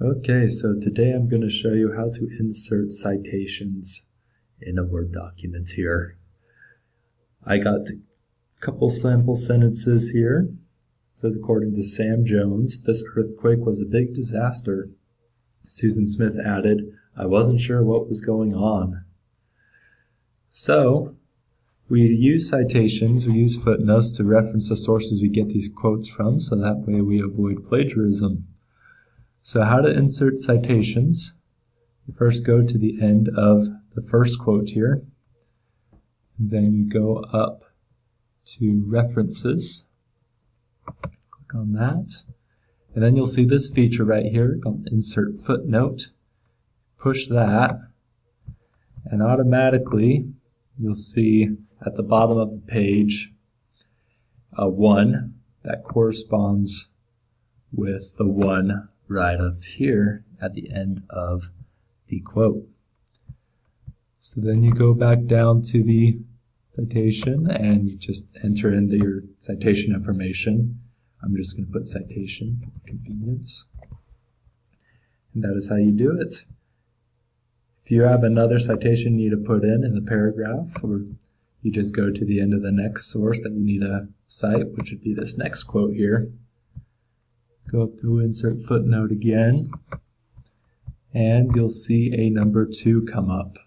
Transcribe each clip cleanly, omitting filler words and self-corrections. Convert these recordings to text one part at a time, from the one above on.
Okay, so today I'm going to show you how to insert citations in a Word document here. I got a couple sample sentences here. It says, according to Sam Jones, this earthquake was a big disaster. Susan Smith added, I wasn't sure what was going on. So, we use citations, we use footnotes to reference the sources we get these quotes from, so that way we avoid plagiarism. So how to insert citations? You first go to the end of the first quote here. Then you go up to References. Click on that. And then you'll see this feature right here called Insert Footnote. Push that. And automatically you'll see at the bottom of the page a 1 that corresponds with the 1 right up here at the end of the quote. So then you go back down to the citation and you just enter in your citation information. I'm just going to put citation for convenience. And that is how you do it. If you have another citation you need to put in the paragraph, or you just go to the end of the next source that you need to cite, which would be this next quote here. Go up to Insert Footnote again, and you'll see a number 2 come up.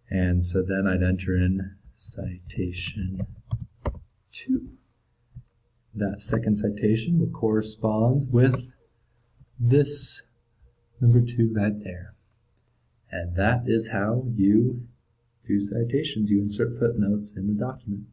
And so then I'd enter in citation 2. That second citation will correspond with this number 2 right there. And that is how you do citations. You insert footnotes in a document.